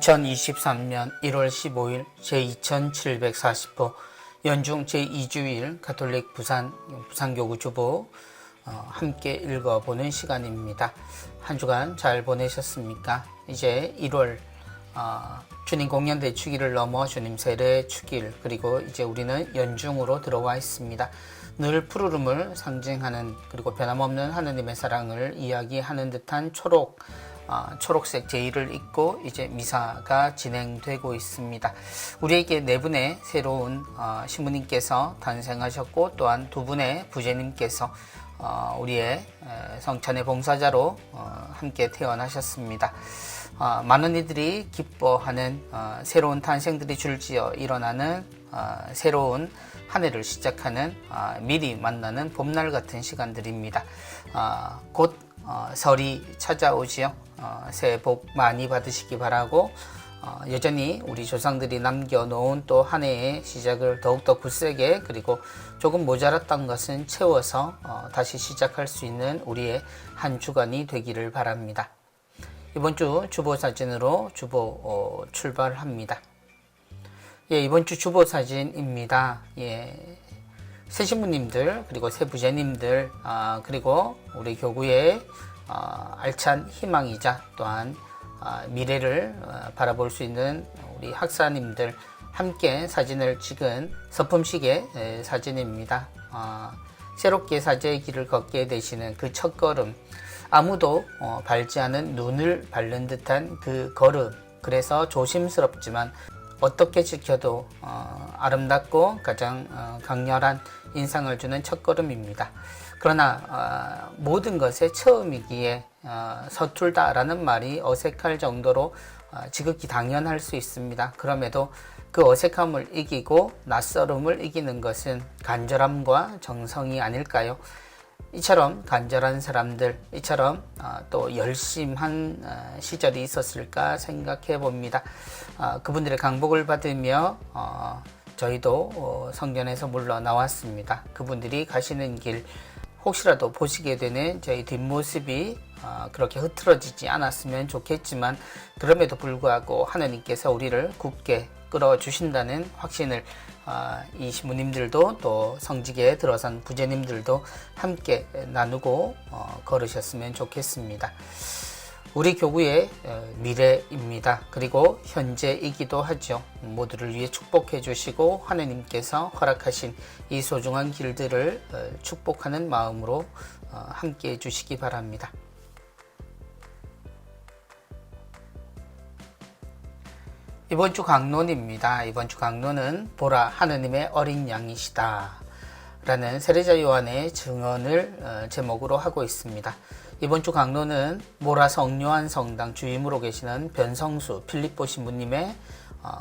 2023년 1월 15일 제2740호 연중 제2주일 가톨릭 부산교구 주보 함께 읽어보는 시간입니다. 한 주간 잘 보내셨습니까? 이제 1월 주님 공연대 주기를 넘어 주님 세례 주길, 그리고 이제 우리는 연중으로 들어와 있습니다. 늘 푸르름을 상징하는, 그리고 변함없는 하느님의 사랑을 이야기하는 듯한 초록색 제의를 입고 이제 미사가 진행되고 있습니다. 우리에게 네 분의 새로운 신부님께서 탄생하셨고, 또한 두 분의 부제님께서 우리의 성찬의 봉사자로 함께 태어나셨습니다. 많은 이들이 기뻐하는 새로운 탄생들이 줄지어 일어나는 새로운 한 해를 시작하는 미리 만나는 봄날 같은 시간들입니다. 곧 설이 찾아오지요. 새해 복 많이 받으시기 바라고, 여전히 우리 조상들이 남겨놓은 또 한 해의 시작을 더욱더 굳세게, 그리고 조금 모자랐던 것은 채워서 다시 시작할 수 있는 우리의 한 주간이 되기를 바랍니다. 이번 주 주보 사진으로 주보 출발합니다. 이번 주 주보 사진입니다. 새 신부님들, 그리고 새 부제님들, 그리고 우리 교구의 알찬 희망이자 또한 미래를 바라볼 수 있는 우리 학사님들 함께 사진을 찍은 서품식의 사진입니다. 새롭게 사제의 길을 걷게 되시는 그 첫걸음, 아무도 밟지 않은 눈을 밟는 듯한 그 걸음, 그래서 조심스럽지만 어떻게 지켜도 아름답고 가장 강렬한 인상을 주는 첫걸음입니다. 그러나 모든 것의 처음이기에 서툴다라는 말이 어색할 정도로 지극히 당연할 수 있습니다. 그럼에도 그 어색함을 이기고 낯설음을 이기는 것은 간절함과 정성이 아닐까요? 이처럼 간절한 사람들, 이처럼 또 열심한 시절이 있었을까 생각해 봅니다. 그분들의 강복을 받으며 저희도 성전에서 물러나왔습니다. 그분들이 가시는 길 혹시라도 보시게 되는 저희 뒷모습이 그렇게 흐트러지지 않았으면 좋겠지만, 그럼에도 불구하고 하나님께서 우리를 굳게 끌어주신다는 확신을 이 신부님들도 또 성직에 들어선 부제님들도 함께 나누고 걸으셨으면 좋겠습니다. 우리 교구의 미래입니다. 그리고 현재이기도 하죠. 모두를 위해 축복해 주시고 하나님께서 허락하신 이 소중한 길들을 축복하는 마음으로 함께 해 주시기 바랍니다. 이번 주 강론입니다. 이번 주 강론은 보라 하느님의 어린 양이시다 라는 세례자 요한의 증언을 제목으로 하고 있습니다. 이번 주 강론은 모라 성요한 성당 주임으로 계시는 변성수 필립보 신부님의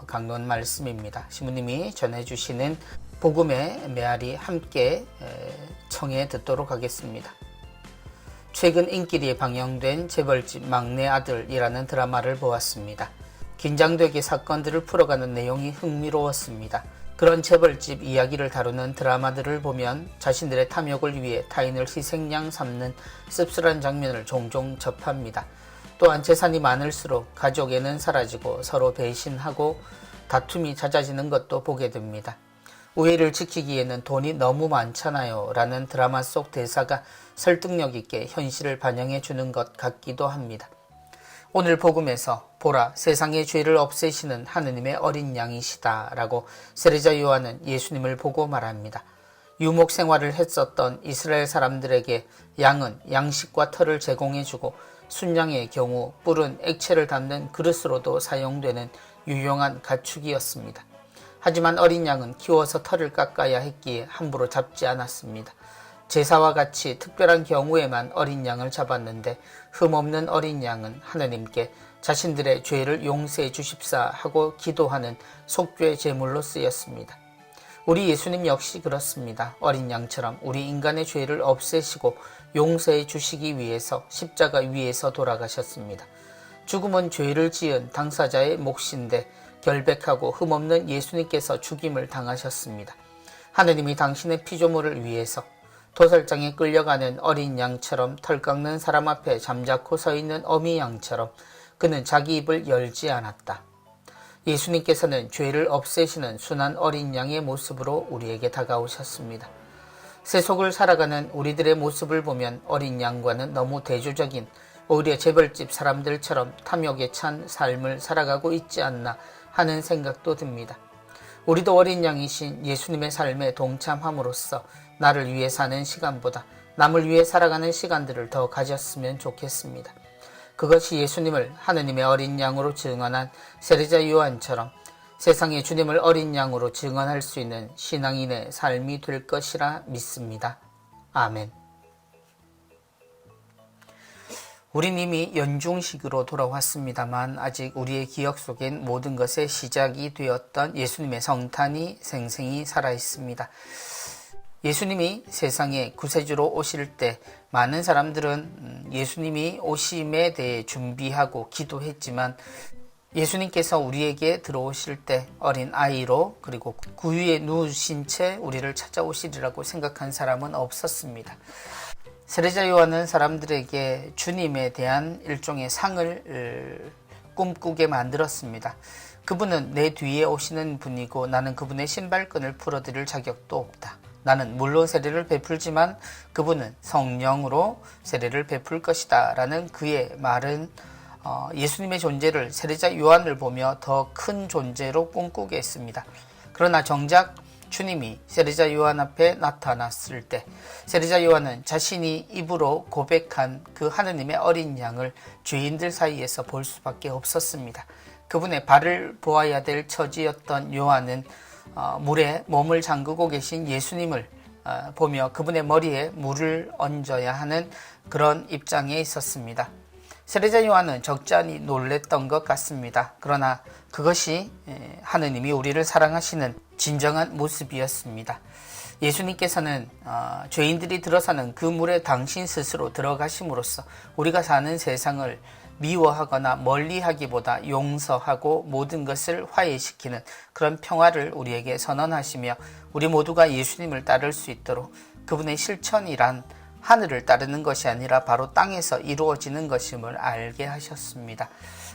강론 말씀입니다. 신부님이 전해주시는 복음의 메아리 함께 청해 듣도록 하겠습니다. 최근 인기리에 방영된 재벌집 막내 아들이라는 드라마를 보았습니다. 긴장되게 사건들을 풀어가는 내용이 흥미로웠습니다. 그런 재벌집 이야기를 다루는 드라마들을 보면 자신들의 탐욕을 위해 타인을 희생양 삼는 씁쓸한 장면을 종종 접합니다. 또한 재산이 많을수록 가족애는 사라지고 서로 배신하고 다툼이 잦아지는 것도 보게 됩니다. 우애를 지키기에는 돈이 너무 많잖아요 라는 드라마 속 대사가 설득력 있게 현실을 반영해 주는 것 같기도 합니다. 오늘 복음에서 보라 세상의 죄를 없애시는 하느님의 어린 양이시다 라고 세례자 요한은 예수님을 보고 말합니다. 유목 생활을 했었던 이스라엘 사람들에게 양은 양식과 털을 제공해주고 순양의 경우 뿔은 액체를 담는 그릇으로도 사용되는 유용한 가축이었습니다. 하지만 어린 양은 키워서 털을 깎아야 했기에 함부로 잡지 않았습니다. 제사와 같이 특별한 경우에만 어린 양을 잡았는데 흠없는 어린 양은 하나님께 자신들의 죄를 용서해 주십사 하고 기도하는 속죄 제물로 쓰였습니다. 우리 예수님 역시 그렇습니다. 어린 양처럼 우리 인간의 죄를 없애시고 용서해 주시기 위해서 십자가 위에서 돌아가셨습니다. 죽음은 죄를 지은 당사자의 몫인데 결백하고 흠없는 예수님께서 죽임을 당하셨습니다. 하느님이 당신의 피조물을 위해서 도살장에 끌려가는 어린 양처럼 털 깎는 사람 앞에 잠자코 서 있는 어미 양처럼 그는 자기 입을 열지 않았다. 예수님께서는 죄를 없애시는 순한 어린 양의 모습으로 우리에게 다가오셨습니다. 세속을 살아가는 우리들의 모습을 보면 어린 양과는 너무 대조적인, 오히려 재벌집 사람들처럼 탐욕에 찬 삶을 살아가고 있지 않나 하는 생각도 듭니다. 우리도 어린 양이신 예수님의 삶에 동참함으로써 나를 위해 사는 시간보다 남을 위해 살아가는 시간들을 더 가졌으면 좋겠습니다. 그것이 예수님을 하느님의 어린 양으로 증언한 세례자 요한처럼 세상에 주님을 어린 양으로 증언할 수 있는 신앙인의 삶이 될 것이라 믿습니다. 아멘. 우린 이미 연중식으로 돌아왔습니다만 아직 우리의 기억 속엔 모든 것의 시작이 되었던 예수님의 성탄이 생생히 살아있습니다. 예수님이 세상에 구세주로 오실 때 많은 사람들은 예수님이 오심에 대해 준비하고 기도했지만 예수님께서 우리에게 들어오실 때 어린 아이로 그리고 구유에 누우신 채 우리를 찾아오시리라고 생각한 사람은 없었습니다. 세례자 요한은 사람들에게 주님에 대한 일종의 상을 꿈꾸게 만들었습니다. 그분은 내 뒤에 오시는 분이고 나는 그분의 신발끈을 풀어드릴 자격도 없다. 나는 물로 세례를 베풀지만 그분은 성령으로 세례를 베풀 것이다 라는 그의 말은 예수님의 존재를 세례자 요한을 보며 더 큰 존재로 꿈꾸게 했습니다. 그러나 정작 주님이 세례자 요한 앞에 나타났을 때 세례자 요한은 자신이 입으로 고백한 그 하느님의 어린 양을 죄인들 사이에서 볼 수밖에 없었습니다. 그분의 발을 보아야 될 처지였던 요한은 물에 몸을 잠그고 계신 예수님을 보며 그분의 머리에 물을 얹어야 하는 그런 입장에 있었습니다. 세례자 요한은 적잖이 놀랬던 것 같습니다. 그러나 그것이 하느님이 우리를 사랑하시는 진정한 모습이었습니다. 예수님께서는 죄인들이 들어서는 그 물에 당신 스스로 들어가심으로써 우리가 사는 세상을 미워하거나 멀리하기보다 용서하고 모든 것을 화해시키는 그런 평화를 우리에게 선언하시며 우리 모두가 예수님을 따를 수 있도록 그분의 실천이란 하늘을 따르는 것이 아니라 바로 땅에서 이루어지는 것임을 알게 하셨습니다.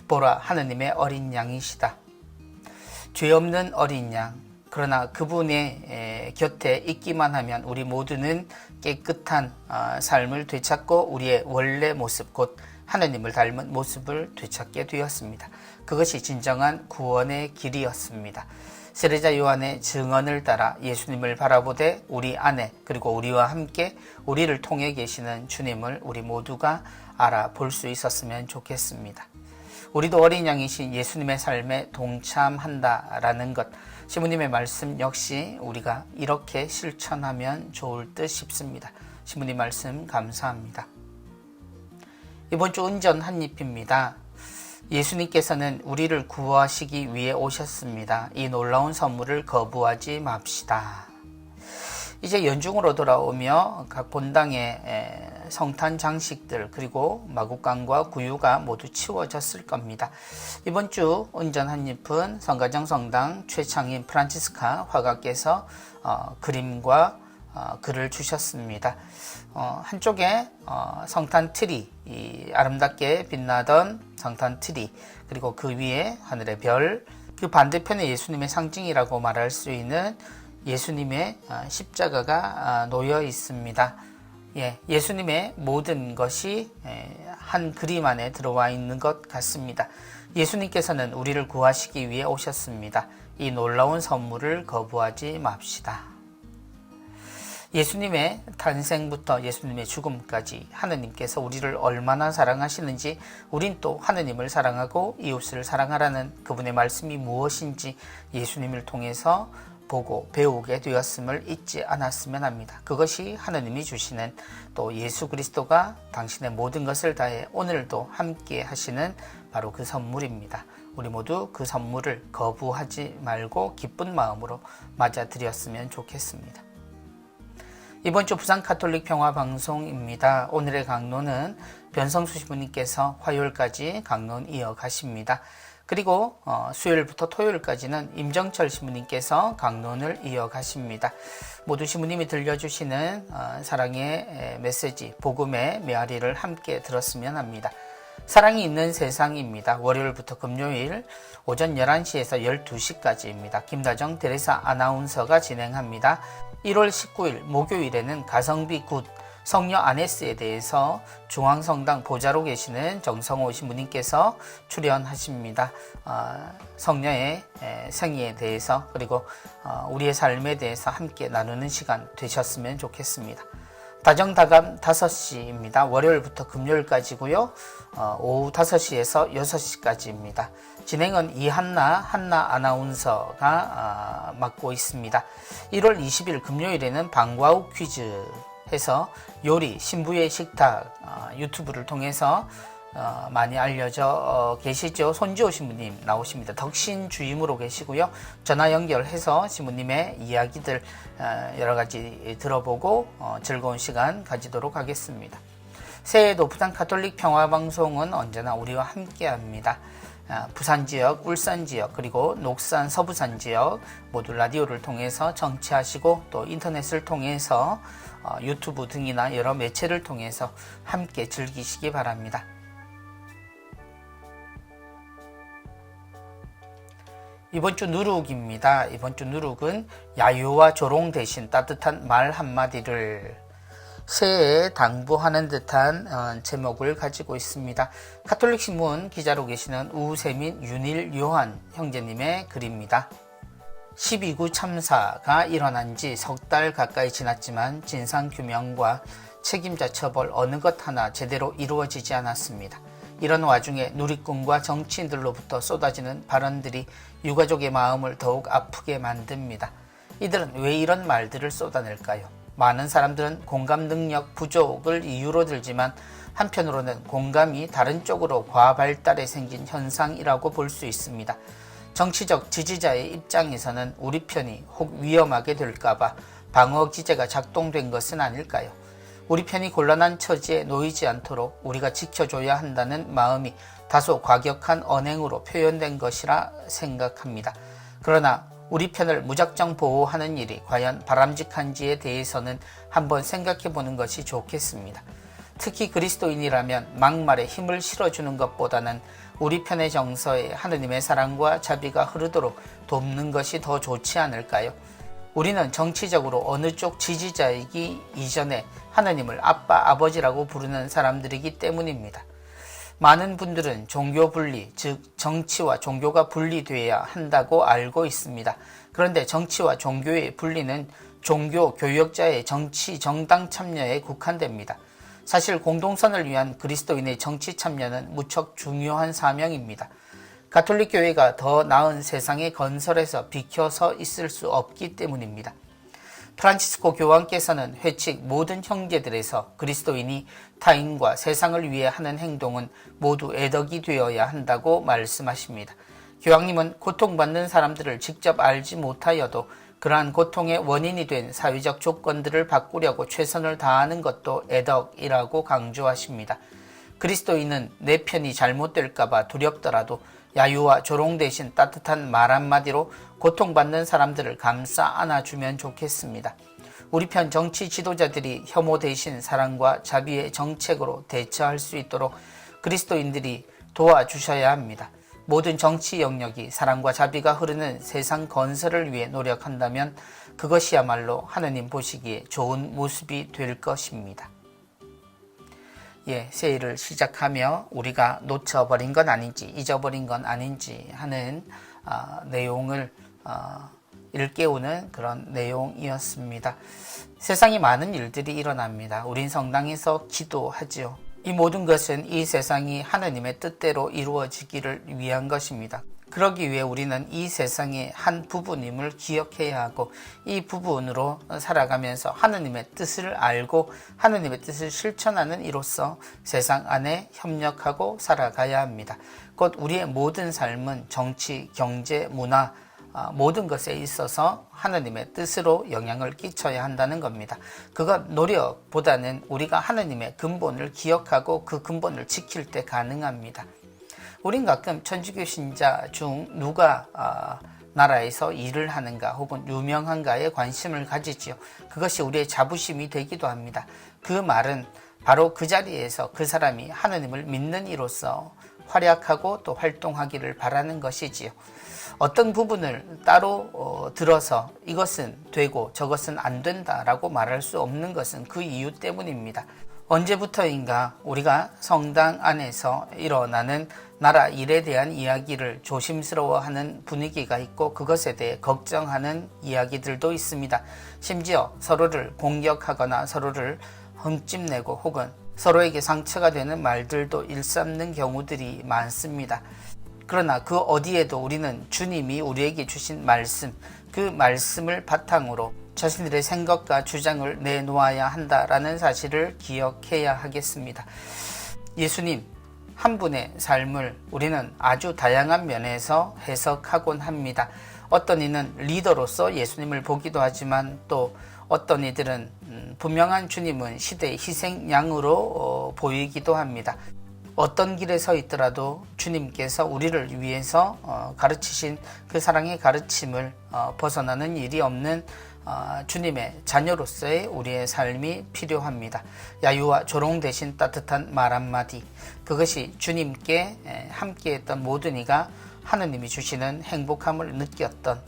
보라, 하느님의 어린 양이시다. 죄 없는 어린 양. 그러나 그분의 곁에 있기만 하면 우리 모두는 깨끗한 삶을 되찾고 우리의 원래 모습, 곧 하느님을 닮은 모습을 되찾게 되었습니다. 그것이 진정한 구원의 길이었습니다. 세례자 요한의 증언을 따라 예수님을 바라보되 우리 안에 그리고 우리와 함께 우리를 통해 계시는 주님을 우리 모두가 알아볼 수 있었으면 좋겠습니다. 우리도 어린 양이신 예수님의 삶에 동참한다라는 것, 시부님의 말씀 역시 우리가 이렇게 실천하면 좋을 듯 싶습니다. 시부님 말씀 감사합니다. 이번 주 은전 한입입니다. 예수님께서는 우리를 구하시기 위해 오셨습니다. 이 놀라운 선물을 거부하지 맙시다. 이제 연중으로 돌아오며 각 본당의 성탄 장식들 그리고 마구간과 구유가 모두 치워졌을 겁니다. 이번 주 은전 한입은 성가정 성당 최창인 프란치스카 화가께서 그림과 글을 주셨습니다. 한쪽에 성탄 트리, 이 아름답게 빛나던 성탄 트리, 그리고 그 위에 하늘의 별, 그 반대편에 예수님의 상징이라고 말할 수 있는 예수님의 십자가가 놓여 있습니다. 예수님의 모든 것이 한 그림 안에 들어와 있는 것 같습니다. 예수님께서는 우리를 구하시기 위해 오셨습니다. 이 놀라운 선물을 거부하지 맙시다. 예수님의 탄생부터 예수님의 죽음까지 하느님께서 우리를 얼마나 사랑하시는지, 우린 또 하느님을 사랑하고 이웃을 사랑하라는 그분의 말씀이 무엇인지 예수님을 통해서 보고 배우게 되었음을 잊지 않았으면 합니다. 그것이 하느님이 주시는, 또 예수 그리스도가 당신의 모든 것을 다해 오늘도 함께 하시는 바로 그 선물입니다. 우리 모두 그 선물을 거부하지 말고 기쁜 마음으로 맞아들였으면 좋겠습니다. 이번 주 부산 가톨릭 평화 방송입니다. 오늘의 강론은 변성수 시부님께서 화요일까지 강론 이어가십니다. 그리고 수요일부터 토요일까지는 임정철 시부님께서 강론을 이어가십니다. 모두 시부님이 들려주시는 사랑의 메시지, 복음의 메아리를 함께 들었으면 합니다. 사랑이 있는 세상입니다. 월요일부터 금요일 오전 11시에서 12시까지입니다. 김다정 테레사 아나운서가 진행합니다. 1월 19일 목요일에는 가성비 굿 성녀 아네스에 대해서 중앙성당 보좌로 계시는 정성호 신부님께서 출연하십니다. 성녀의 생애에 대해서 그리고 우리의 삶에 대해서 함께 나누는 시간 되셨으면 좋겠습니다. 다정다감 5시입니다. 월요일부터 금요일까지고요. 오후 5시에서 6시까지입니다. 진행은 한나 아나운서가 맡고 있습니다. 1월 20일 금요일에는 방과후 퀴즈 해서 요리, 신부의 식탁 유튜브를 통해서 많이 알려져 계시죠. 손지호 신부님 나오십니다. 덕신 주임으로 계시고요. 전화 연결해서 신부님의 이야기들 여러 가지 들어보고 즐거운 시간 가지도록 하겠습니다. 새해에도 부산 가톨릭 평화방송은 언제나 우리와 함께합니다. 부산 지역, 울산 지역, 그리고 녹산 서부산 지역 모두 라디오를 통해서 청취하시고 또 인터넷을 통해서 유튜브 등이나 여러 매체를 통해서 함께 즐기시기 바랍니다. 이번 주 누룩입니다. 이번 주 누룩은 야유와 조롱 대신 따뜻한 말 한마디를 새해에 당부하는 듯한 제목을 가지고 있습니다. 가톨릭 신문 기자로 계시는 우세민 윤일 요한 형제님의 글입니다. 12구 참사가 일어난 지 석 달 가까이 지났지만 진상규명과 책임자 처벌 어느 것 하나 제대로 이루어지지 않았습니다. 이런 와중에 누리꾼과 정치인들로부터 쏟아지는 발언들이 유가족의 마음을 더욱 아프게 만듭니다. 이들은 왜 이런 말들을 쏟아낼까요? 많은 사람들은 공감 능력 부족을 이유로 들지만 한편으로는 공감이 다른 쪽으로 과발달해 생긴 현상이라고 볼 수 있습니다. 정치적 지지자의 입장에서는 우리 편이 혹 위험하게 될까봐 방어 기제가 작동된 것은 아닐까요? 우리 편이 곤란한 처지에 놓이지 않도록 우리가 지켜줘야 한다는 마음이 다소 과격한 언행으로 표현된 것이라 생각합니다. 그러나 우리 편을 무작정 보호하는 일이 과연 바람직한지에 대해서는 한번 생각해 보는 것이 좋겠습니다. 특히 그리스도인이라면 막말에 힘을 실어주는 것보다는 우리 편의 정서에 하느님의 사랑과 자비가 흐르도록 돕는 것이 더 좋지 않을까요? 우리는 정치적으로 어느 쪽 지지자이기 이전에 하느님을 아빠, 아버지라고 부르는 사람들이기 때문입니다. 많은 분들은 종교 분리, 즉 정치와 종교가 분리되어야 한다고 알고 있습니다. 그런데 정치와 종교의 분리는 종교 교역자의 정치 정당 참여에 국한됩니다. 사실 공동선을 위한 그리스도인의 정치 참여는 무척 중요한 사명입니다. 가톨릭 교회가 더 나은 세상의 건설에서 비켜서 있을 수 없기 때문입니다. 프란치스코 교황께서는 회칙 모든 형제들에서 그리스도인이 타인과 세상을 위해 하는 행동은 모두 애덕이 되어야 한다고 말씀하십니다. 교황님은 고통받는 사람들을 직접 알지 못하여도 그러한 고통의 원인이 된 사회적 조건들을 바꾸려고 최선을 다하는 것도 애덕이라고 강조하십니다. 그리스도인은 내 편이 잘못될까봐 두렵더라도 야유와 조롱 대신 따뜻한 말 한마디로 고통받는 사람들을 감싸 안아주면 좋겠습니다. 우리 편 정치 지도자들이 혐오 대신 사랑과 자비의 정책으로 대처할 수 있도록 그리스도인들이 도와주셔야 합니다. 모든 정치 영역이 사랑과 자비가 흐르는 세상 건설을 위해 노력한다면 그것이야말로 하느님 보시기에 좋은 모습이 될 것입니다. 새해를 시작하며 우리가 놓쳐버린 건 아닌지 잊어버린 건 아닌지 하는 내용을 일깨우는 그런 내용이었습니다. 세상에 많은 일들이 일어납니다. 우린 성당에서 기도하지요. 이 모든 것은 이 세상이 하느님의 뜻대로 이루어지기를 위한 것입니다. 그러기 위해 우리는 이 세상의 한 부분임을 기억해야 하고 이 부분으로 살아가면서 하느님의 뜻을 알고 하느님의 뜻을 실천하는 이로써 세상 안에 협력하고 살아가야 합니다. 곧 우리의 모든 삶은 정치, 경제, 문화 모든 것에 있어서 하느님의 뜻으로 영향을 끼쳐야 한다는 겁니다. 그것 노력보다는 우리가 하느님의 근본을 기억하고 그 근본을 지킬 때 가능합니다. 우린 가끔 천주교 신자 중 누가 나라에서 일을 하는가 혹은 유명한가에 관심을 가지지요. 그것이 우리의 자부심이 되기도 합니다. 그 말은 바로 그 자리에서 그 사람이 하느님을 믿는 이로서 활약하고 또 활동하기를 바라는 것이지요. 어떤 부분을 따로 들어서 이것은 되고 저것은 안 된다라고 말할 수 없는 것은 그 이유 때문입니다. 언제부터인가 우리가 성당 안에서 일어나는 나라 일에 대한 이야기를 조심스러워하는 분위기가 있고 그것에 대해 걱정하는 이야기들도 있습니다. 심지어 서로를 공격하거나 서로를 흠집내고 혹은 서로에게 상처가 되는 말들도 일삼는 경우들이 많습니다. 그러나 그 어디에도 우리는 주님이 우리에게 주신 말씀, 그 말씀을 바탕으로 자신들의 생각과 주장을 내놓아야 한다라는 사실을 기억해야 하겠습니다. 예수님 한 분의 삶을 우리는 아주 다양한 면에서 해석하곤 합니다. 어떤 이는 리더로서 예수님을 보기도 하지만 또 어떤 이들은 분명한 주님은 시대의 희생양으로 보이기도 합니다. 어떤 길에 서 있더라도 주님께서 우리를 위해서 가르치신 그 사랑의 가르침을 벗어나는 일이 없는 주님의 자녀로서의 우리의 삶이 필요합니다. 야유와 조롱 대신 따뜻한 말 한마디, 그것이 주님께 함께했던 모든 이가 하느님이 주시는 행복함을 느꼈던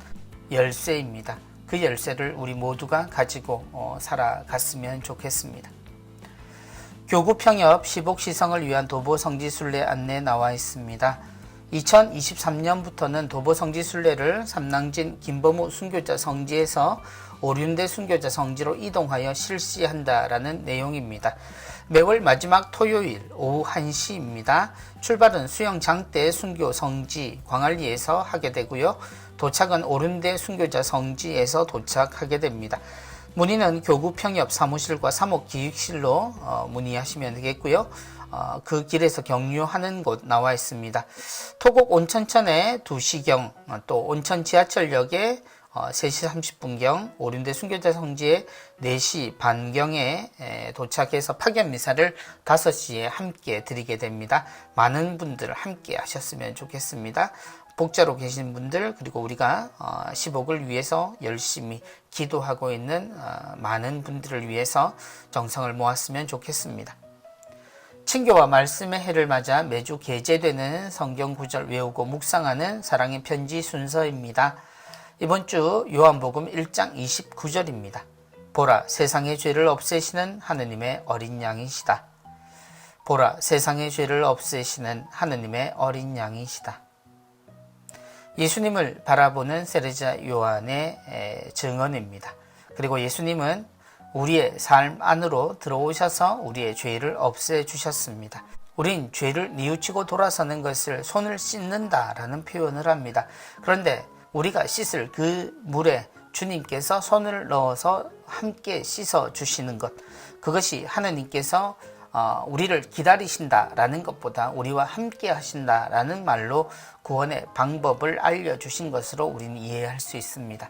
열쇠입니다. 그 열쇠를 우리 모두가 가지고 살아갔으면 좋겠습니다. 교구평협 시복시성을 위한 도보성지순례 안내 나와 있습니다. 2023년부터는 도보성지순례를 삼낭진 김범우 순교자 성지에서 오륜대 순교자 성지로 이동하여 실시한다라는 내용입니다. 매월 마지막 토요일 오후 1시입니다. 출발은 수영장대 순교 성지 광안리에서 하게 되고요. 도착은 오륜대 순교자 성지에서 도착하게 됩니다. 문의는 교구평협 사무실과 사목기획실로 문의하시면 되겠고요. 그 길에서 경유하는 곳 나와 있습니다. 토곡 온천천에 2시경, 또 온천 지하철역에 3시 30분경, 오륜대 순교자 성지에 4시 반경에 도착해서 파견 미사를 5시에 함께 드리게 됩니다. 많은 분들 함께 하셨으면 좋겠습니다. 복자로 계신 분들, 그리고 우리가 시복을 위해서 열심히 기도하고 있는 많은 분들을 위해서 정성을 모았으면 좋겠습니다. 친교와 말씀의 해를 맞아 매주 게재되는 성경 구절 외우고 묵상하는 사랑의 편지 순서입니다. 이번 주 요한복음 1장 29절입니다. 보라, 세상의 죄를 없애시는 하느님의 어린 양이시다. 보라, 세상의 죄를 없애시는 하느님의 어린 양이시다. 예수님을 바라보는 세례자 요한의 증언입니다. 그리고 예수님은 우리의 삶 안으로 들어오셔서 우리의 죄를 없애주셨습니다. 우린 죄를 뉘우치고 돌아서는 것을 손을 씻는다라는 표현을 합니다. 그런데 우리가 씻을 그 물에 주님께서 손을 넣어서 함께 씻어주시는 것, 그것이 하느님께서 우리를 기다리신다라는 것보다 우리와 함께 하신다라는 말로 구원의 방법을 알려주신 것으로 우리는 이해할 수 있습니다.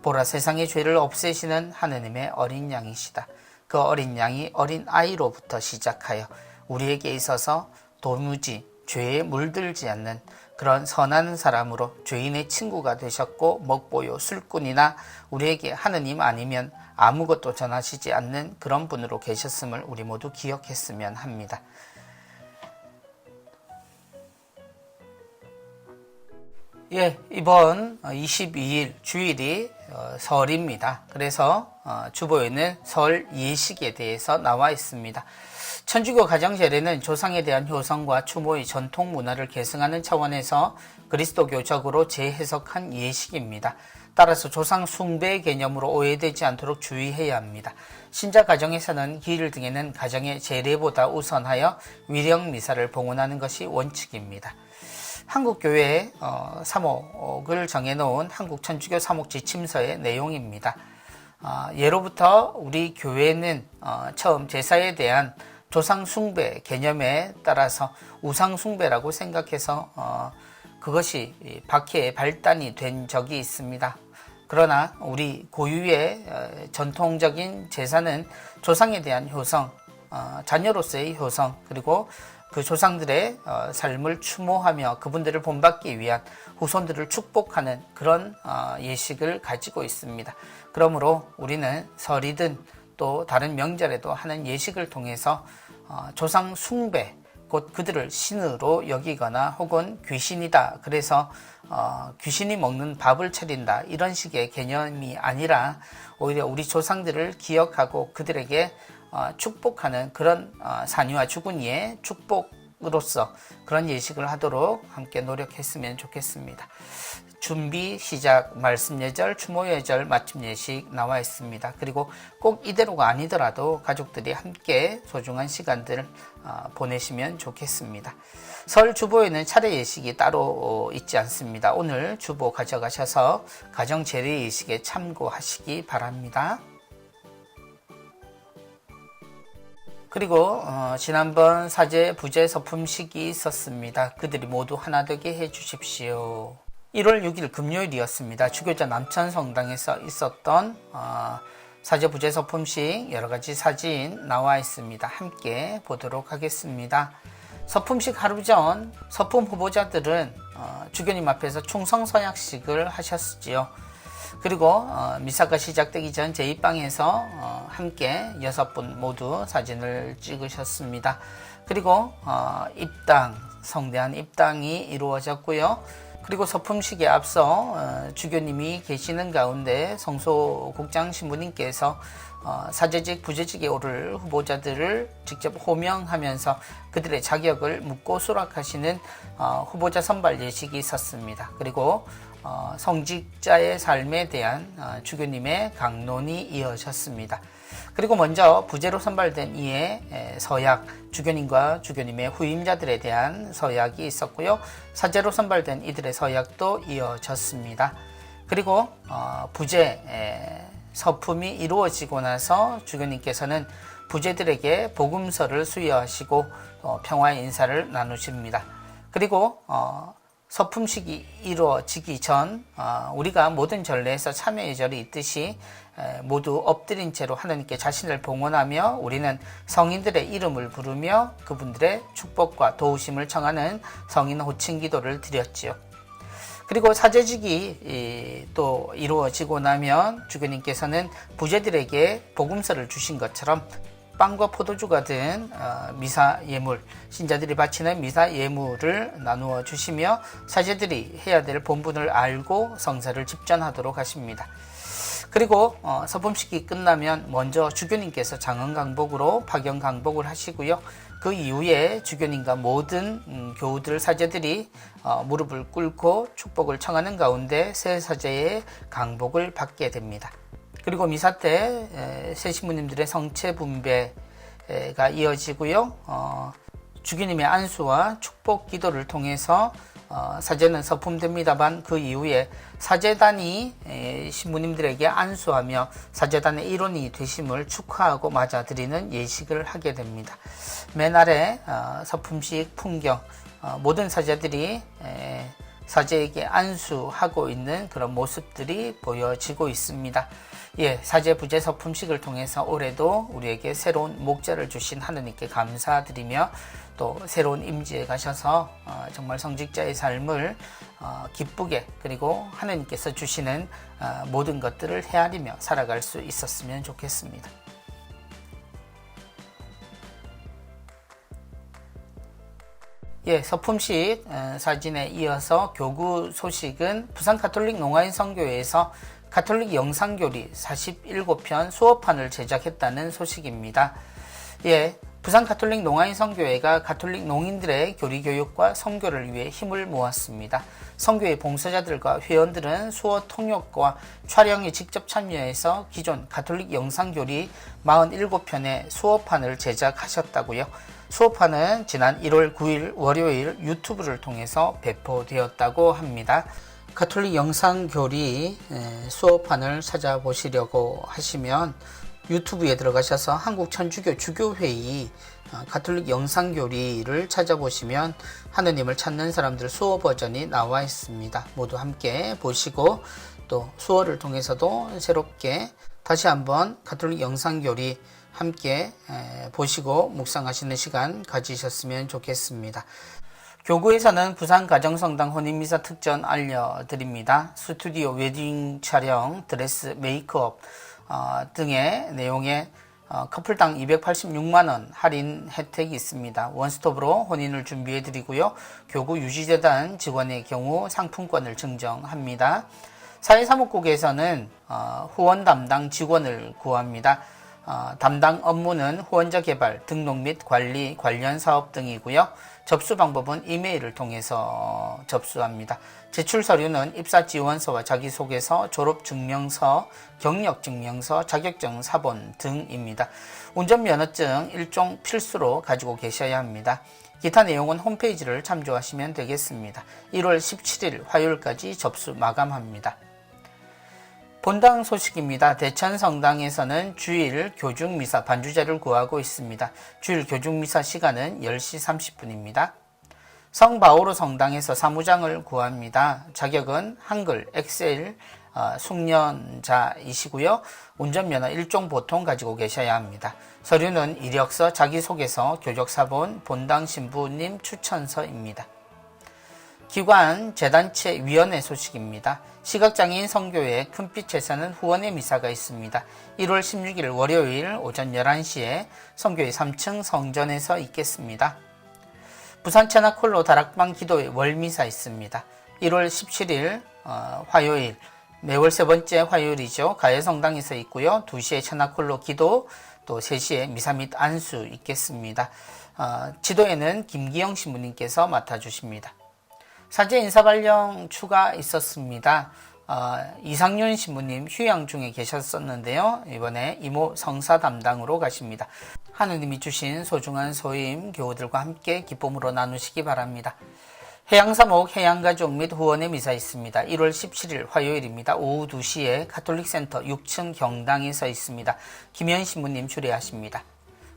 보라, 세상의 죄를 없애시는 하느님의 어린 양이시다. 그 어린 양이 어린 아이로부터 시작하여 우리에게 있어서 도무지 죄에 물들지 않는 그런 선한 사람으로 죄인의 친구가 되셨고, 먹보요 술꾼이나 우리에게 하느님 아니면 아무것도 전하시지 않는 그런 분으로 계셨음을 우리 모두 기억했으면 합니다. 이번 22일 주일이 설입니다. 그래서 주보에는 설 예식에 대해서 나와 있습니다. 천주교 가정제례는 조상에 대한 효성과 추모의 전통 문화를 계승하는 차원에서 그리스도교적으로 재해석한 예식입니다. 따라서 조상 숭배의 개념으로 오해되지 않도록 주의해야 합니다. 신자 가정에서는 기일 등에는 가정의 제례보다 우선하여 위령 미사를 봉헌하는 것이 원칙입니다. 한국교회의 사목을 정해놓은 한국천주교 사목지침서의 내용입니다. 예로부터 우리 교회는 처음 제사에 대한 조상 숭배 개념에 따라서 우상 숭배라고 생각해서 그것이 박해의 발단이 된 적이 있습니다. 그러나 우리 고유의 전통적인 제사는 조상에 대한 효성, 자녀로서의 효성, 그리고 그 조상들의 삶을 추모하며 그분들을 본받기 위한 후손들을 축복하는 그런 예식을 가지고 있습니다. 그러므로 우리는 설이든 또 다른 명절에도 하는 예식을 통해서 조상 숭배, 곧 그들을 신으로 여기거나 혹은 귀신이다, 그래서 귀신이 먹는 밥을 차린다, 이런 식의 개념이 아니라 오히려 우리 조상들을 기억하고 그들에게 축복하는 그런 산이와 주군이의 축복으로서 그런 예식을 하도록 함께 노력했으면 좋겠습니다. 준비, 시작, 말씀 예절, 추모 예절, 마침 예식 나와 있습니다. 그리고 꼭 이대로가 아니더라도 가족들이 함께 소중한 시간들 보내시면 좋겠습니다. 설 주보에는 차례 예식이 따로 있지 않습니다. 오늘 주보 가져가셔서 가정 재래 예식에 참고하시기 바랍니다. 그리고 지난번 사제, 부제, 서품식이 있었습니다. 그들이 모두 하나 되게 해 주십시오. 1월 6일 금요일이었습니다. 주교자 남천성당에서 있었던 사제, 부제, 서품식 여러가지 사진 나와 있습니다. 함께 보도록 하겠습니다. 서품식 하루 전 서품 후보자들은 주교님 앞에서 충성서약식을 하셨지요. 그리고 미사가 시작되기 전 제2방에서 함께 6분 모두 사진을 찍으셨습니다. 그리고 입당, 성대한 입당이 이루어졌고요. 그리고 서품식에 앞서 주교님이 계시는 가운데 성소국장 신부님께서 사제직, 부제직에 오를 후보자들을 직접 호명하면서 그들의 자격을 묻고 수락하시는 후보자 선발 예식이 있었습니다. 그리고 성직자의 삶에 대한 주교님의 강론이 이어졌습니다. 그리고 먼저 부제로 선발된 이에 서약, 주교님과 주교님의 후임자들에 대한 서약이 있었고요. 사제로 선발된 이들의 서약도 이어졌습니다. 그리고 부제 서품이 이루어지고 나서 주교님께서는 부제들에게 복음서를 수여하시고 평화의 인사를 나누십니다. 그리고 서품식이 이루어지기 전 우리가 모든 전례에서 참여 예절이 있듯이 모두 엎드린 채로 하나님께 자신을 봉헌하며 우리는 성인들의 이름을 부르며 그분들의 축복과 도우심을 청하는 성인 호칭 기도를 드렸지요. 그리고 사제직이 또 이루어지고 나면 주교님께서는 부제들에게 복음서를 주신 것처럼 빵과 포도주가 든 미사 예물, 신자들이 바치는 미사 예물을 나누어 주시며 사제들이 해야 될 본분을 알고 성사를 집전하도록 하십니다. 그리고 서품식이 끝나면 먼저 주교님께서 장언강복으로 파견강복을 하시고요. 그 이후에 주교님과 모든 교우들, 사제들이 무릎을 꿇고 축복을 청하는 가운데 새 사제의 강복을 받게 됩니다. 그리고 미사 때 새 신부님들의 성체 분배가 이어지고요. 주교님의 안수와 축복 기도를 통해서 사제는 서품됩니다만 그 이후에 사제단이 신부님들에게 안수하며 사제단의 일원이 되심을 축하하고 맞아들이는 예식을 하게 됩니다. 맨 아래 서품식 풍경, 모든 사제들이 사제에게 안수하고 있는 그런 모습들이 보여지고 있습니다. 예, 사제, 부제, 서품식을 통해서 올해도 우리에게 새로운 목자를 주신 하느님께 감사드리며 또 새로운 임지에 가셔서 정말 성직자의 삶을 기쁘게, 그리고 하느님께서 주시는 모든 것들을 헤아리며 살아갈 수 있었으면 좋겠습니다. 예, 서품식 사진에 이어서 교구 소식은 부산 가톨릭 농아인 선교회에서 가톨릭 영상교리 47편 수업판을 제작했다는 소식입니다. 예, 부산 가톨릭 농아인 선교회가 가톨릭 농인들의 교리 교육과 선교를 위해 힘을 모았습니다. 선교회 봉사자들과 회원들은 수어 통역과 촬영에 직접 참여해서 기존 가톨릭 영상교리 47편의 수업판을 제작하셨다고요. 수업판은 지난 1월 9일 월요일 유튜브를 통해서 배포되었다고 합니다. 가톨릭 영상교리 수업판을 찾아보시려고 하시면 유튜브에 들어가셔서 한국천주교 주교회의 가톨릭 영상교리를 찾아보시면 하느님을 찾는 사람들 수어 버전이 나와 있습니다. 모두 함께 보시고 또 수어를 통해서도 새롭게 다시 한번 가톨릭 영상교리 함께 보시고 묵상하시는 시간 가지셨으면 좋겠습니다. 교구에서는 부산 가정성당 혼인미사 특전 알려드립니다. 스튜디오 웨딩 촬영, 드레스 메이크업 등의 내용의 커플당 286만원 할인 혜택이 있습니다. 원스톱으로 혼인을 준비해 드리고요. 교구 유지재단 직원의 경우 상품권을 증정합니다. 사회사무국에서는 후원 담당 직원을 구합니다. 담당 업무는 후원자 개발, 등록 및 관리, 관련 사업 등이고요. 접수 방법은 이메일을 통해서 접수합니다. 제출 서류는 입사지원서와 자기소개서, 졸업증명서, 경력증명서, 자격증 사본 등입니다. 운전면허증 일종 필수로 가지고 계셔야 합니다. 기타 내용은 홈페이지를 참조하시면 되겠습니다. 1월 17일 화요일까지 접수 마감합니다. 본당 소식입니다. 대천성당에서는 주일 교중미사 반주자를 구하고 있습니다. 주일 교중미사 시간은 10시 30분입니다. 성바오로 성당에서 사무장을 구합니다. 자격은 한글, 엑셀, 숙련자이시고요. 운전면허 일종 보통 가지고 계셔야 합니다. 서류는 이력서, 자기소개서, 교적사본, 본당 신부님 추천서입니다. 기관, 재단체, 위원회 소식입니다. 시각장애인 선교회 큰빛에서는 후원의 미사가 있습니다. 1월 16일 월요일 오전 11시에 선교회 3층 성전에서 있겠습니다. 부산 채나콜로 다락방 기도회 월미사 있습니다. 1월 17일 화요일, 매월 세 번째 화요일이죠. 가해성당에서 있고요. 2시에 채나콜로 기도, 또 3시에 미사 및 안수 있겠습니다. 지도에는 김기영 신부님께서 맡아주십니다. 사제 인사 발령 추가 있었습니다. 이상윤 신부님 휴양 중에 계셨었는데요. 이번에 이모 성사 담당으로 가십니다. 하느님이 주신 소중한 소임 교우들과 함께 기쁨으로 나누시기 바랍니다. 해양사목 해양가족 및 후원의 미사 있습니다. 1월 17일 화요일입니다. 오후 2시에 가톨릭센터 6층 경당에서 있습니다. 김현 신부님 주례하십니다.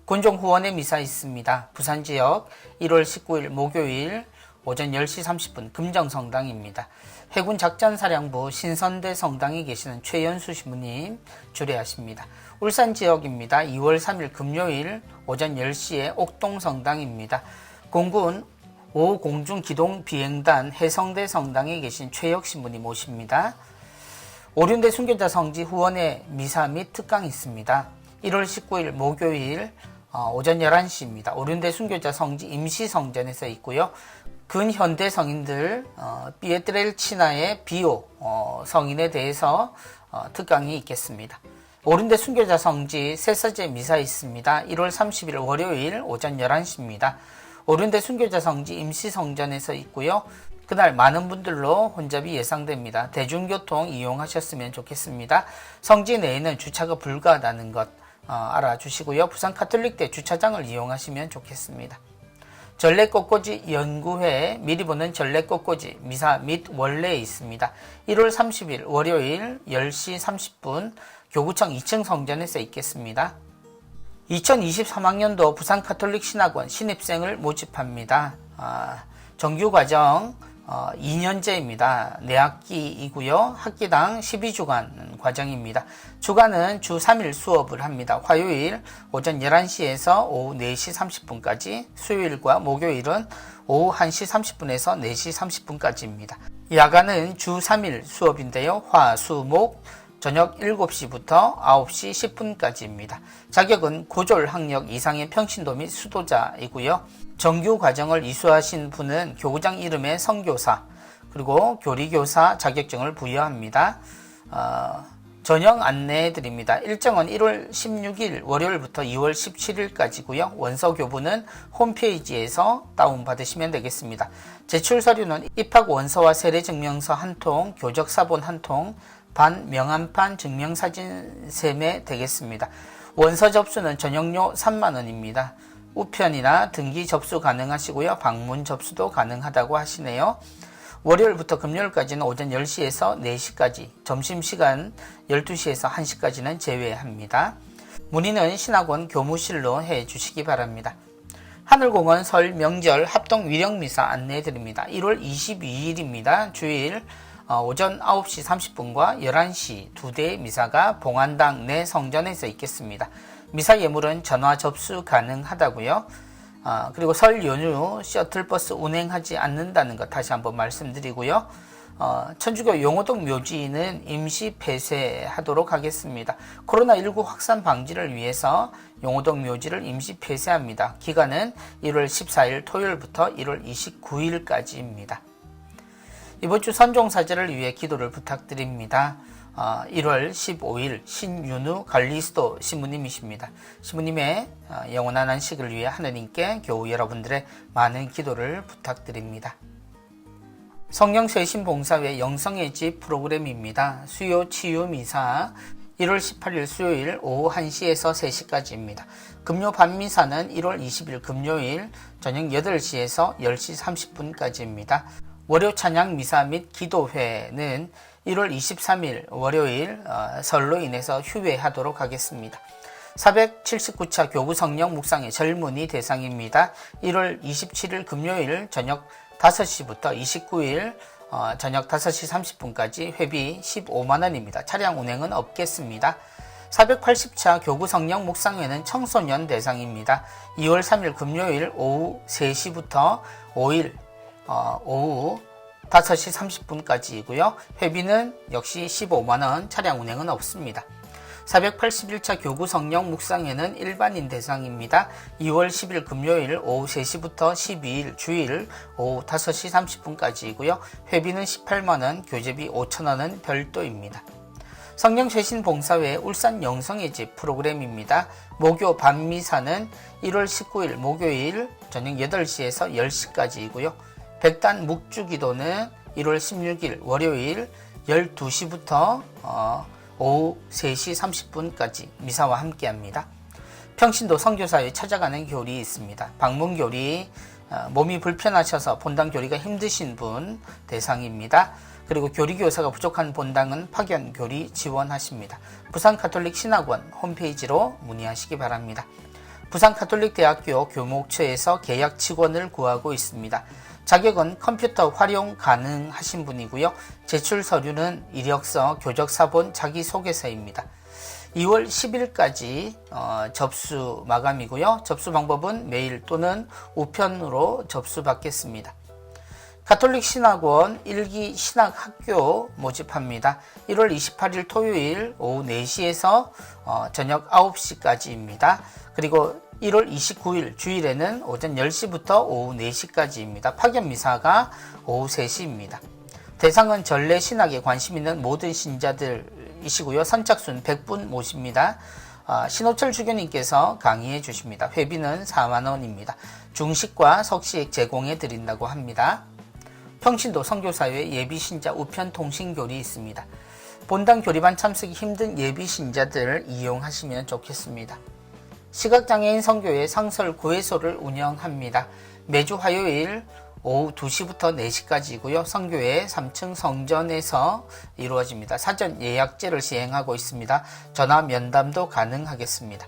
곤종 후원의 미사 있습니다. 부산지역 1월 19일 목요일 오전 10시 30분 금정성당입니다. 해군작전사령부 신선대 성당에 계시는 최연수 신부님 주례하십니다. 울산지역입니다. 2월 3일 금요일 오전 10시에 옥동성당입니다. 공군 5 공중기동비행단 해성대 성당에 계신 최혁 신부님 모십니다. 오륜대 순교자 성지 후원의 미사 및 특강이 있습니다. 1월 19일 목요일 오전 11시입니다. 오륜대 순교자 성지 임시성전에서 있고요. 근현대 성인들 피에트렐치나의 비오 성인에 대해서 특강이 있겠습니다. 오륜대 순교자 성지 세사제 미사 있습니다. 1월 30일 월요일 오전 11시입니다. 오륜대 순교자 성지 임시성전에서 있고요. 그날 많은 분들로 혼잡이 예상됩니다. 대중교통 이용하셨으면 좋겠습니다. 성지 내에는 주차가 불가하다는 것 알아주시고요. 부산 카톨릭대 주차장을 이용하시면 좋겠습니다. 전래꽃꽂이 연구회 미리 보는 전래꽃꽂이 미사 및 원래에 있습니다. 1월 30일 월요일 10시 30분 교구청 2층 성전에서 있겠습니다. 2023학년도 부산 카톨릭 신학원 신입생을 모집합니다. 정규과정 2년제입니다. 4학기이고요. 학기당 12주간 과정입니다. 주간은 주 3일 수업을 합니다. 화요일 오전 11시에서 오후 4시 30분까지, 수요일과 목요일은 오후 1시 30분에서 4시 30분까지입니다. 야간은 주 3일 수업인데요. 화, 수, 목 저녁 7시부터 9시 10분까지입니다. 자격은 고졸 학력 이상의 평신도 및 수도자이고요. 정규 과정을 이수하신 분은 교구장 이름의 선교사 그리고 교리교사 자격증을 부여합니다. 전형 안내해 드립니다. 일정은 1월 16일 월요일부터 2월 17일까지고요. 원서 교부는 홈페이지에서 다운받으시면 되겠습니다. 제출 서류는 입학 원서와 세례증명서 1통, 교적사본 1통, 반 명함판 증명사진 3매 되겠습니다. 원서 접수는 전용료 3만원입니다. 우편이나 등기 접수 가능하시고요. 방문 접수도 가능하다고 하시네요. 월요일부터 금요일까지는 오전 10시에서 4시까지, 점심시간 12시에서 1시까지는 제외합니다. 문의는 신학원 교무실로 해주시기 바랍니다. 하늘공원 설 명절 합동 위령미사 안내해드립니다. 1월 22일입니다. 주일 오전 9시 30분과 11시 2대의 미사가 봉안당 내 성전에서 있겠습니다. 미사 예물은 전화 접수 가능하다고요. 그리고 설 연휴 셔틀버스 운행하지 않는다는 것 다시 한번 말씀드리고요. 천주교 용호동 묘지는 임시 폐쇄하도록 하겠습니다. 코로나19 확산 방지를 위해서 용호동 묘지를 임시 폐쇄합니다. 기간은 1월 14일 토요일부터 1월 29일까지입니다. 이번 주 선종사제를 위해 기도를 부탁드립니다. 1월 15일 신윤우 갈리스도 신부님이십니다. 신부님의 영원한 안식을 위해 하느님께 교우 여러분들의 많은 기도를 부탁드립니다. 성령쇄신봉사회 영성의 집 프로그램입니다. 수요 치유 미사 1월 18일 수요일 오후 1시에서 3시까지입니다. 금요 밤미사는 1월 20일 금요일 저녁 8시에서 10시 30분까지입니다. 월요 찬양 미사 및 기도회는 1월 23일 월요일 설로 인해서 휴회하도록 하겠습니다. 479차 교구 성령 묵상의 젊은이 대상입니다. 1월 27일 금요일 저녁 5시부터 29일 저녁 5시 30분까지 회비 15만원입니다. 차량 운행은 없겠습니다. 480차 교구 성령 묵상회는 청소년 대상입니다. 2월 3일 금요일 오후 3시부터 5일 오후 5시 30분까지이고요. 회비는 역시 15만원, 차량 운행은 없습니다. 481차 교구 성령 묵상회는 일반인 대상입니다. 2월 10일 금요일 오후 3시부터 12일 주일 오후 5시 30분까지이고요. 회비는 18만원, 교재비 5천원은 별도입니다. 성령쇄신봉사회 울산 영성의 집 프로그램입니다. 목요 밤미사는 1월 19일 목요일 저녁 8시에서 10시까지이고요. 백단 묵주기도는 1월 16일 월요일 12시부터 오후 3시 30분까지 미사와 함께합니다. 평신도 선교사에 찾아가는 교리 있습니다. 방문교리, 몸이 불편하셔서 본당 교리가 힘드신 분 대상입니다. 그리고 교리교사가 부족한 본당은 파견교리 지원하십니다. 부산가톨릭신학원 홈페이지로 문의하시기 바랍니다. 부산가톨릭대학교 교목처에서 계약 직원을 구하고 있습니다. 자격은 컴퓨터 활용 가능하신 분이고요. 제출 서류는 이력서, 교적사본, 자기소개서입니다. 2월 10일까지 접수 마감이고요. 접수 방법은 메일 또는 우편으로 접수받겠습니다. 가톨릭 신학원 1기 신학학교 모집합니다. 1월 28일 토요일 오후 4시에서 저녁 9시까지입니다. 그리고 1월 29일 주일에는 오전 10시부터 오후 4시까지입니다. 파견미사가 오후 3시입니다. 대상은 전래 신학에 관심 있는 모든 신자들이시고요. 선착순 100분 모십니다. 신호철 주교님께서 강의해 주십니다. 회비는 4만원입니다. 중식과 석식 제공해 드린다고 합니다. 평신도 선교사회 예비신자 우편 통신교리 있습니다. 본당 교리반 참석이 힘든 예비신자들 이용하시면 좋겠습니다. 시각장애인 선교회 상설 구회소를 운영합니다. 매주 화요일 오후 2시부터 4시까지이고요. 선교회 3층 성전에서 이루어집니다. 사전 예약제를 시행하고 있습니다. 전화 면담도 가능하겠습니다.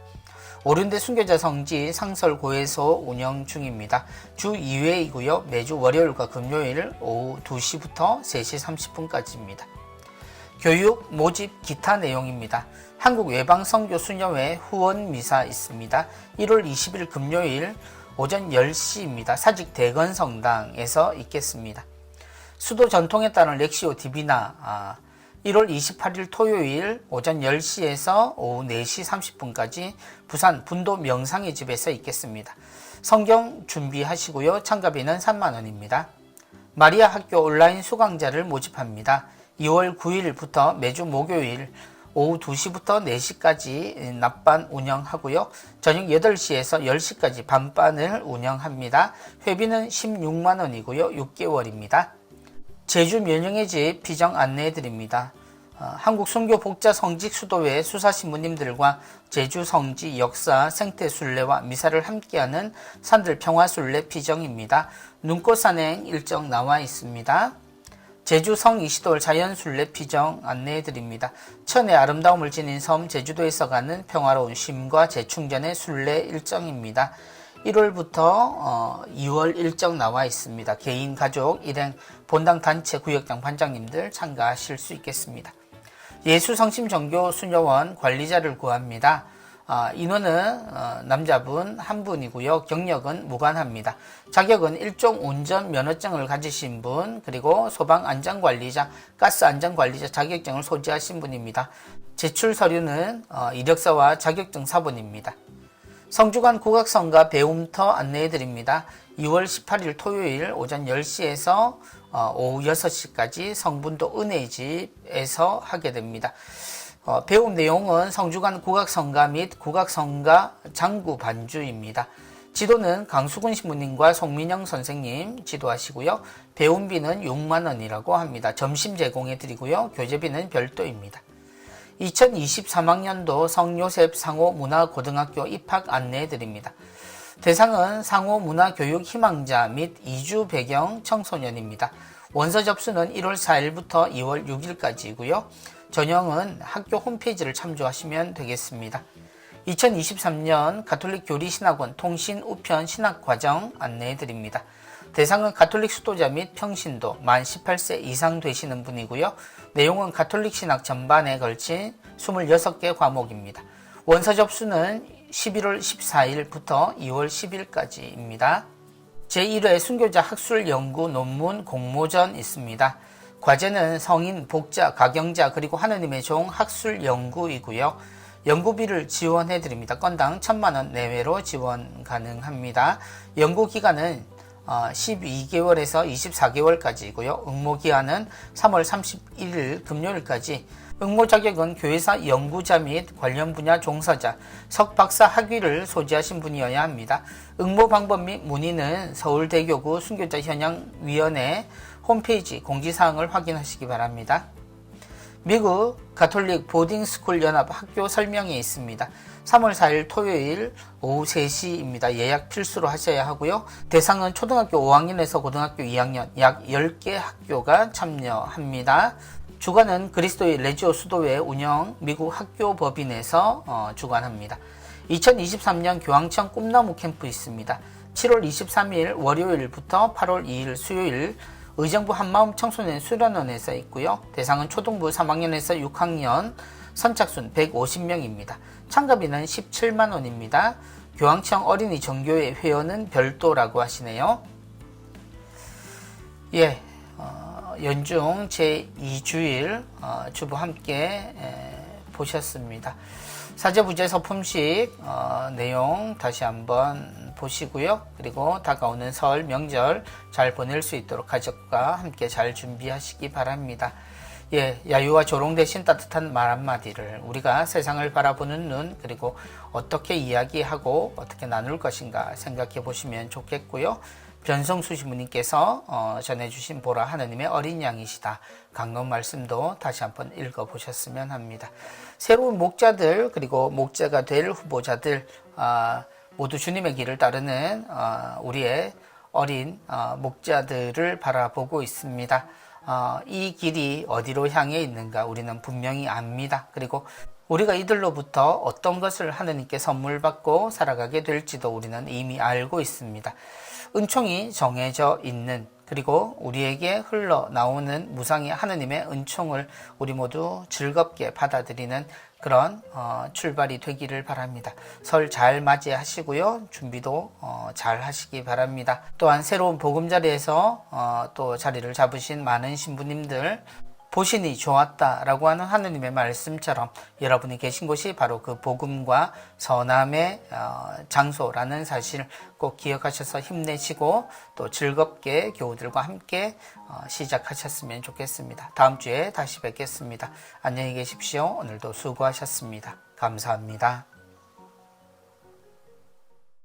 오륜대 순교자 성지 상설고해소 운영 중입니다. 주 2회이고요. 매주 월요일과 금요일 오후 2시부터 3시 30분까지입니다. 교육, 모집, 기타 내용입니다. 한국외방선교수녀회 후원미사 있습니다. 1월 20일 금요일 오전 10시입니다. 사직 대건성당에서 있겠습니다. 수도 전통에 따른 렉시오 디비나 1월 28일 토요일 오전 10시에서 오후 4시 30분까지 부산 분도 명상의 집에서 있겠습니다. 성경 준비하시고요. 참가비는 3만원입니다. 마리아 학교 온라인 수강자를 모집합니다. 2월 9일부터 매주 목요일 오후 2시부터 4시까지 낮반 운영하고요. 저녁 8시에서 10시까지 밤반을 운영합니다. 회비는 16만원이고요. 6개월입니다. 제주 면영의 집 비정 안내해드립니다. 한국선교복자 성직 수도회 수사신부님들과 제주 성지 역사 생태순례와 미사를 함께하는 산들평화순례 비정입니다. 눈꽃산행 일정 나와 있습니다. 제주 성이시돌 자연순례 비정 안내해드립니다. 천의 아름다움을 지닌 섬 제주도에서 가는 평화로운 쉼과 재충전의 순례 일정입니다. 1월부터 2월 일정 나와 있습니다. 개인, 가족, 일행, 본당 단체, 구역장 반장님들 참가하실 수 있겠습니다. 예수성심정교 수녀원 관리자를 구합니다. 인원은 남자분 한 분이고요. 경력은 무관합니다. 자격은 일종 운전 면허증을 가지신 분, 그리고 소방 안전관리자, 가스 안전관리자 자격증을 소지하신 분입니다. 제출 서류는 이력서와 자격증 사본입니다. 성주관 국악성가 배움터 안내해 드립니다. 2월 18일 토요일 오전 10시에서 오후 6시까지 성분도 은혜집에서 하게 됩니다. 배움 내용은 성주관 국악성가 및 국악성가 장구 반주입니다. 지도는 강수근 신부님과 송민영 선생님 지도하시고요. 배움비는 6만원이라고 합니다. 점심 제공해 드리고요. 교재비는 별도입니다. 2023학년도 성요셉 상호문화고등학교 입학 안내해 드립니다. 대상은 상호문화교육 희망자 및 이주 배경 청소년입니다. 원서 접수는 1월 4일부터 2월 6일까지이고요. 전형은 학교 홈페이지를 참조하시면 되겠습니다. 2023년 가톨릭 교리신학원 통신 우편 신학과정 안내해 드립니다. 대상은 가톨릭 수도자 및 평신도 만 18세 이상 되시는 분이고요. 내용은 가톨릭 신학 전반에 걸친 26개 과목입니다. 원서 접수는 11월 14일부터 2월 10일까지입니다. 제1회 순교자 학술 연구 논문 공모전 있습니다. 과제는 성인, 복자, 가경자, 그리고 하느님의 종 학술 연구이고요. 연구비를 지원해 드립니다. 건당 1,000만원 내외로 지원 가능합니다. 연구기간은 12개월에서 24개월까지이고요. 응모기한은 3월 31일 금요일까지. 응모 자격은 교회사 연구자 및 관련 분야 종사자, 석박사 학위를 소지하신 분이어야 합니다. 응모 방법 및 문의는 서울대교구 순교자 현양위원회 홈페이지 공지사항을 확인하시기 바랍니다. 미국 가톨릭 보딩스쿨 연합 학교 설명회 있습니다. 3월 4일 토요일 오후 3시입니다. 예약 필수로 하셔야 하고요. 대상은 초등학교 5학년에서 고등학교 2학년 약 10개 학교가 참여합니다. 주관은 그리스도의 레지오 수도회 운영 미국 학교 법인에서 주관합니다. 2023년 교황청 꿈나무 캠프 있습니다. 7월 23일 월요일부터 8월 2일 수요일 의정부 한마음 청소년 수련원에서 있고요. 대상은 초등부 3학년에서 6학년 선착순 150명입니다. 참가비는 17만원입니다. 교황청 어린이 정교회 회원은 별도라고 하시네요. 예, 연중 제2주일 주보 함께 보셨습니다. 사제부재 서품식 내용 다시 한번 보시고요. 그리고 다가오는 설 명절 잘 보낼 수 있도록 가족과 함께 잘 준비하시기 바랍니다. 예, 야유와 조롱 대신 따뜻한 말 한마디를 우리가 세상을 바라보는 눈, 그리고 어떻게 이야기하고 어떻게 나눌 것인가 생각해 보시면 좋겠고요. 변성수 신부님께서 전해주신 보라 하느님의 어린 양이시다. 강론 말씀도 다시 한번 읽어보셨으면 합니다. 새로운 목자들, 그리고 목자가 될 후보자들 모두 주님의 길을 따르는 우리의 어린 목자들을 바라보고 있습니다. 이 길이 어디로 향해 있는가 우리는 분명히 압니다. 그리고 우리가 이들로부터 어떤 것을 하느님께 선물 받고 살아가게 될지도 우리는 이미 알고 있습니다. 은총이 정해져 있는, 그리고 우리에게 흘러나오는 무상의 하느님의 은총을 우리 모두 즐겁게 받아들이는 그런 출발이 되기를 바랍니다. 설 잘 맞이하시고요. 준비도 잘 하시기 바랍니다. 또한 새로운 보금자리에서 또 자리를 잡으신 많은 신부님들, 보시니 좋았다라고 하는 하느님의 말씀처럼 여러분이 계신 곳이 바로 그 복음과 선함의 장소라는 사실 꼭 기억하셔서 힘내시고 또 즐겁게 교우들과 함께 시작하셨으면 좋겠습니다. 다음 주에 다시 뵙겠습니다. 안녕히 계십시오. 오늘도 수고하셨습니다. 감사합니다.